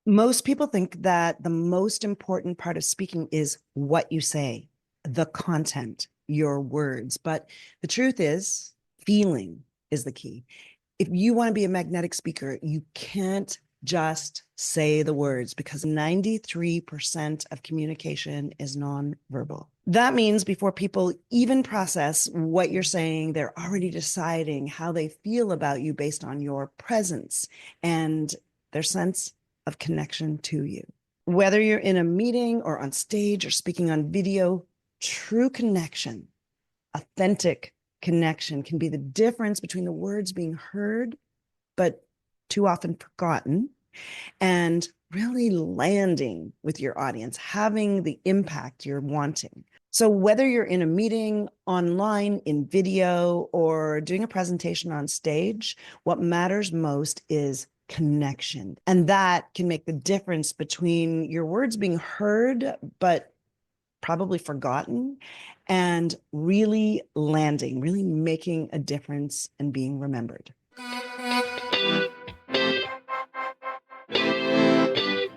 Most people think that the most important part of speaking is what you say, the content, your words. But the truth is, feeling is the key. If you want to be a magnetic speaker, you can't just say the words because 93% of communication is nonverbal. That means before people even process what you're saying, they're already deciding how they feel about you based on your presence and their sense of connection to you. Whether you're in a meeting or on stage or speaking on video, true connection, authentic connection can be the difference between the words being heard, but too often forgotten, and really landing with your audience, having the impact you're wanting. So whether you're in a meeting, online, in video, or doing a presentation on stage, what matters most is connection. And that can make the difference between your words being heard, but probably forgotten, and really landing, really making a difference and being remembered.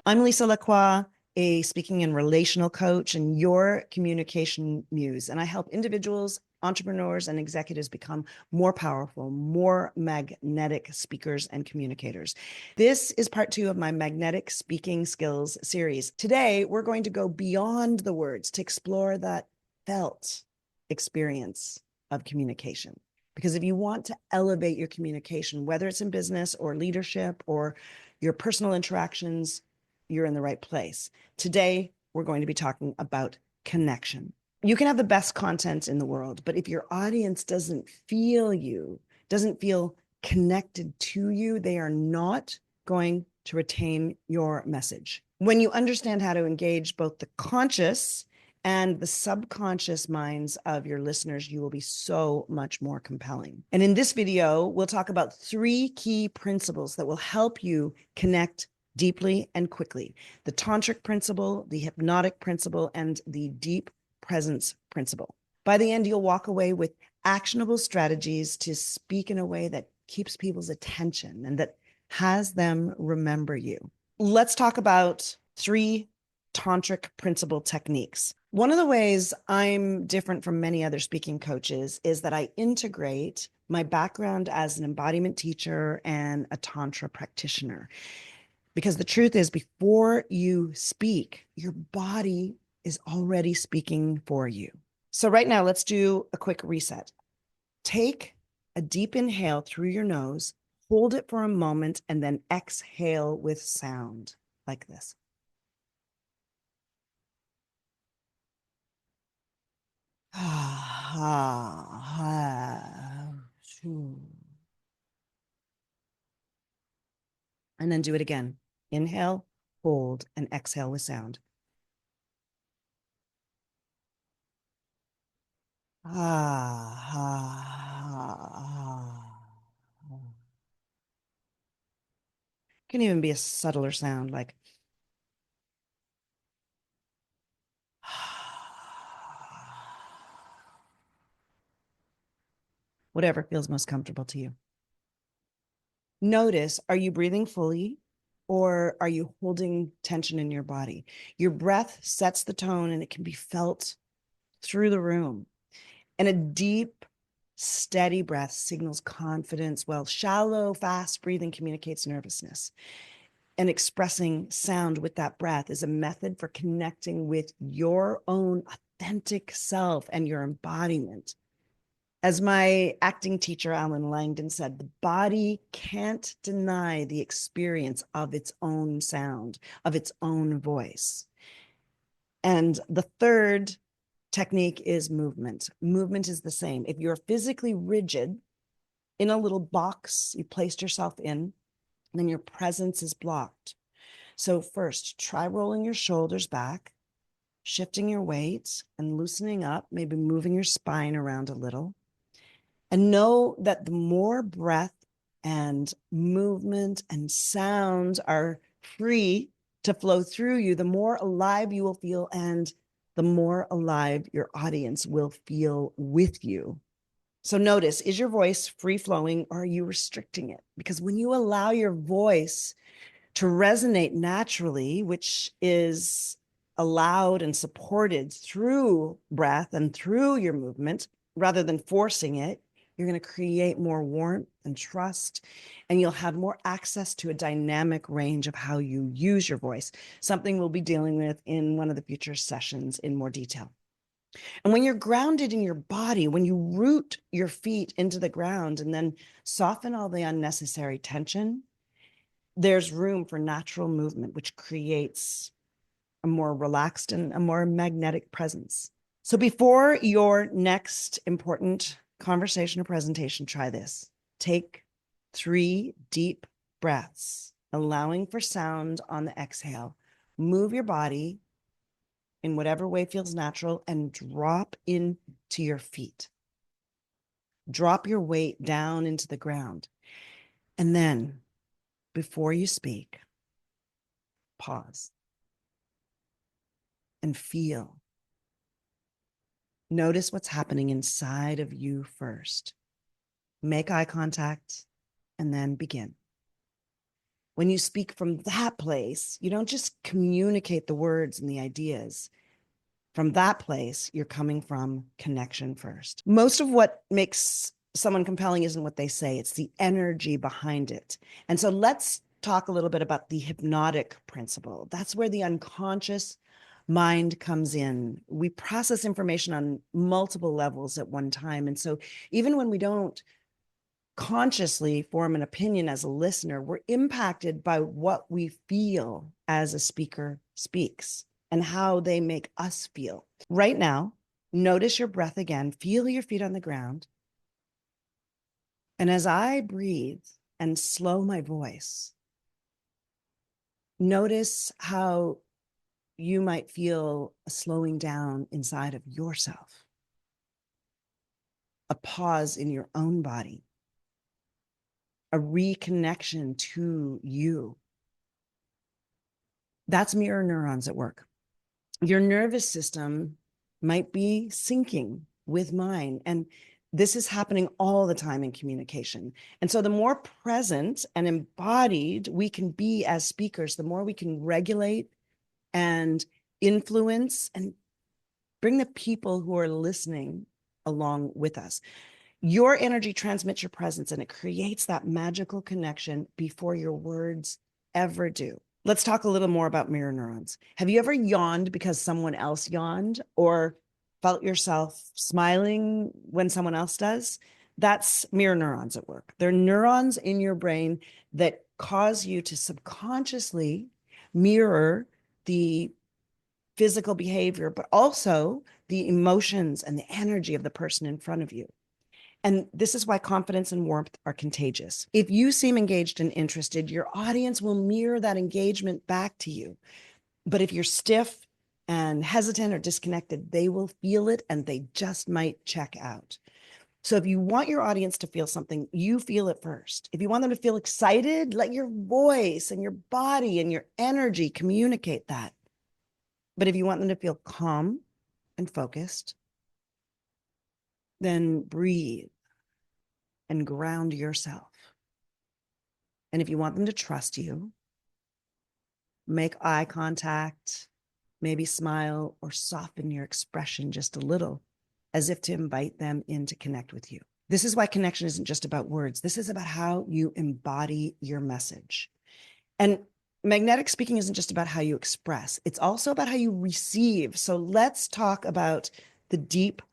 I'm Lisa Lacroix, a speaking and relational coach and your communication muse. And I help individuals, entrepreneurs, and executives become more powerful, more magnetic speakers and communicators. This is part 2 of my Magnetic Speaking Skills series. Today, we're going to go beyond the words to explore that felt experience of communication. Because if you want to elevate your communication, whether it's in business or leadership or your personal interactions, you're in the right place. Today, we're going to be talking about connection. You can have the best content in the world, but if your audience doesn't feel you, doesn't feel connected to you, they are not going to retain your message. When you understand how to engage both the conscious and the subconscious minds of your listeners, you will be so much more compelling. And in this video, we'll talk about 3 key principles that will help you connect deeply and quickly: the Tantric Principle, the Hypnotic Principle, and the Deep Presence Principle. By the end, you'll walk away with actionable strategies to speak in a way that keeps people's attention and that has them remember you. Let's talk about 3 Tantric Principle techniques. One of the ways I'm different from many other speaking coaches is that I integrate my background as an embodiment teacher and a Tantra practitioner. Because the truth is, before you speak, your body is already speaking for you. So right now, let's do a quick reset. Take a deep inhale through your nose, hold it for a moment, and then exhale with sound like this. And then do it again. Inhale, hold, and exhale with sound. Can even be a subtler sound like whatever feels most comfortable to you. Notice, are you breathing fully or are you holding tension in your body? Your breath sets the tone and it can be felt through the room. And a deep, steady breath signals confidence, while shallow, fast breathing communicates nervousness. And expressing sound with that breath is a method for connecting with your own authentic self and your embodiment. As my acting teacher, Alan Langdon, said, the body can't deny the experience of its own sound, of its own voice. And the third technique is movement. Movement is the same. If you're physically rigid in a little box you placed yourself in, then your presence is blocked. So first, try rolling your shoulders back, shifting your weight and loosening up, maybe moving your spine around a little. And know that the more breath and movement and sound are free to flow through you, the more alive you will feel and the more alive your audience will feel with you. So notice, is your voice free flowing or are you restricting it? Because when you allow your voice to resonate naturally, which is allowed and supported through breath and through your movement, rather than forcing it. You're going to create more warmth and trust, and you'll have more access to a dynamic range of how you use your voice, something we'll be dealing with in one of the future sessions in more detail. And when you're grounded in your body, when you root your feet into the ground and then soften all the unnecessary tension, there's room for natural movement, which creates a more relaxed and a more magnetic presence. So before your next important conversation or presentation, try this. Take 3 deep breaths, allowing for sound on the exhale. Move your body in whatever way feels natural and drop into your feet. Drop your weight down into the ground. And then, before you speak, pause and feel. Notice what's happening inside of you first. Make eye contact and then begin. When you speak from that place, you don't just communicate the words and the ideas. From that place, you're coming from connection first. Most of what makes someone compelling isn't what they say, it's the energy behind it. And so let's talk a little bit about the hypnotic principle. That's where the unconscious mind comes in. We process information on multiple levels at one time. And so even when we don't consciously form an opinion as a listener, we're impacted by what we feel as a speaker speaks and how they make us feel. Right now, notice your breath again. Feel your feet on the ground. And as I breathe and slow my voice, notice how you might feel a slowing down inside of yourself, a pause in your own body, a reconnection to you. That's mirror neurons at work. Your nervous system might be syncing with mine. And this is happening all the time in communication. And so the more present and embodied we can be as speakers, the more we can regulate and influence and bring the people who are listening along with us. Your energy transmits your presence and it creates that magical connection before your words ever do. Let's talk a little more about mirror neurons. Have you ever yawned because someone else yawned, or felt yourself smiling when someone else does? That's mirror neurons at work. They're neurons in your brain that cause you to subconsciously mirror the physical behavior, but also the emotions and the energy of the person in front of you. And this is why confidence and warmth are contagious. If you seem engaged and interested, your audience will mirror that engagement back to you. But if you're stiff and hesitant or disconnected, they will feel it and they just might check out. So if you want your audience to feel something, you feel it first. If you want them to feel excited, let your voice and your body and your energy communicate that. But if you want them to feel calm and focused, then breathe and ground yourself. And if you want them to trust you, make eye contact, maybe smile or soften your expression just a little, as if to invite them in to connect with you. This is why connection isn't just about words. This is about how you embody your message. And magnetic speaking isn't just about how you express. It's also about how you receive. So let's talk about the deep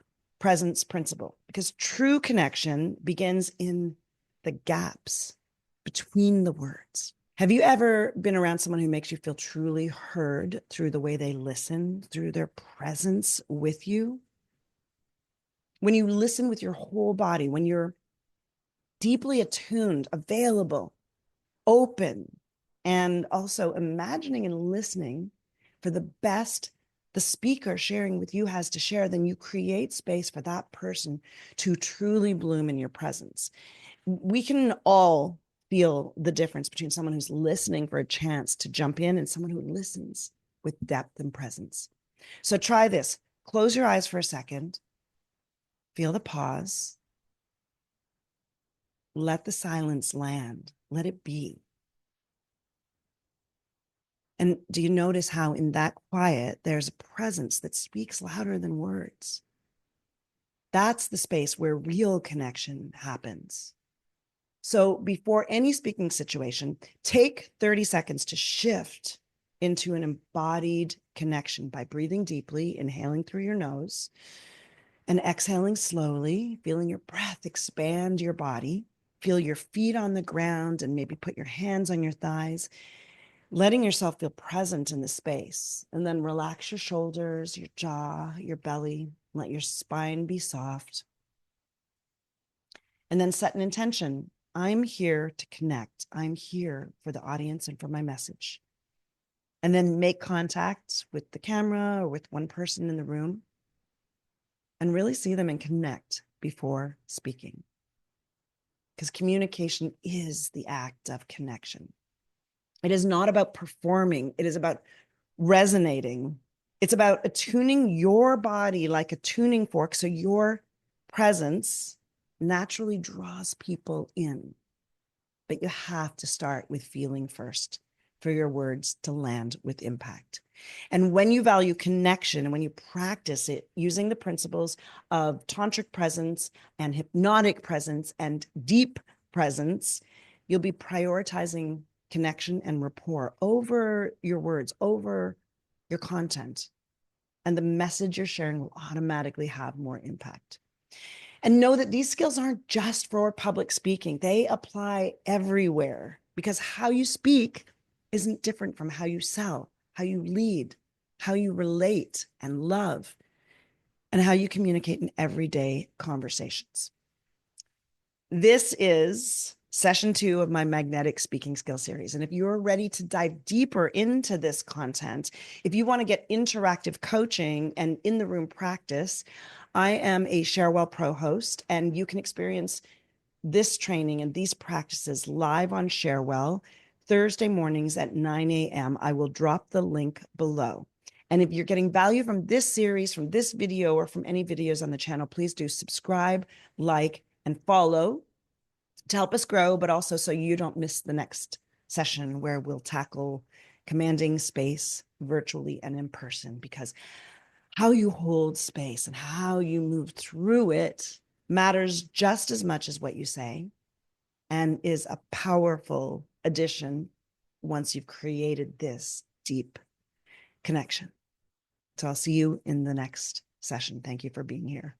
presence principle, because true connection begins in the gaps between the words. Have you ever been around someone who makes you feel truly heard through the way they listen, through their presence with you? When you listen with your whole body, when you're deeply attuned, available, open, and also imagining and listening for the best the speaker sharing with you has to share, then you create space for that person to truly bloom in your presence. We can all feel the difference between someone who's listening for a chance to jump in and someone who listens with depth and presence. So try this. Close your eyes for a second. Feel the pause. Let the silence land. Let it be. And do you notice how in that quiet, there's a presence that speaks louder than words? That's the space where real connection happens. So before any speaking situation, take 30 seconds to shift into an embodied connection by breathing deeply, inhaling through your nose and exhaling slowly, feeling your breath expand your body. Feel your feet on the ground and maybe put your hands on your thighs, letting yourself feel present in the space. And then relax your shoulders, your jaw, your belly. Let your spine be soft. And then set an intention. I'm here to connect. I'm here for the audience and for my message. And then make contact with the camera or with one person in the room and really see them and connect before speaking. Because communication is the act of connection. It is not about performing. It is about resonating. It's about attuning your body like a tuning fork so your presence naturally draws people in. But you have to start with feeling first for your words to land with impact. And when you value connection and when you practice it using the principles of tantric presence and hypnotic presence and deep presence, you'll be prioritizing connection and rapport over your words, over your content. And the message you're sharing will automatically have more impact. And know that these skills aren't just for public speaking. They apply everywhere because how you speak isn't different from how you sell, how you lead, how you relate and love, and how you communicate in everyday conversations. This is session 2 of my magnetic speaking skill series. And if you're ready to dive deeper into this content, if you want to get interactive coaching and in the room practice, I am a Sharewell Pro host, and you can experience this training and these practices live on Sharewell Thursday mornings at 9 a.m. I will drop the link below. And if you're getting value from this series, from this video, or from any videos on the channel, please do subscribe, like, and follow to help us grow, but also so you don't miss the next session where we'll tackle commanding space virtually and in person, because how you hold space and how you move through it matters just as much as what you say and is a powerful addition once you've created this deep connection. So I'll see you in the next session. Thank you for being here.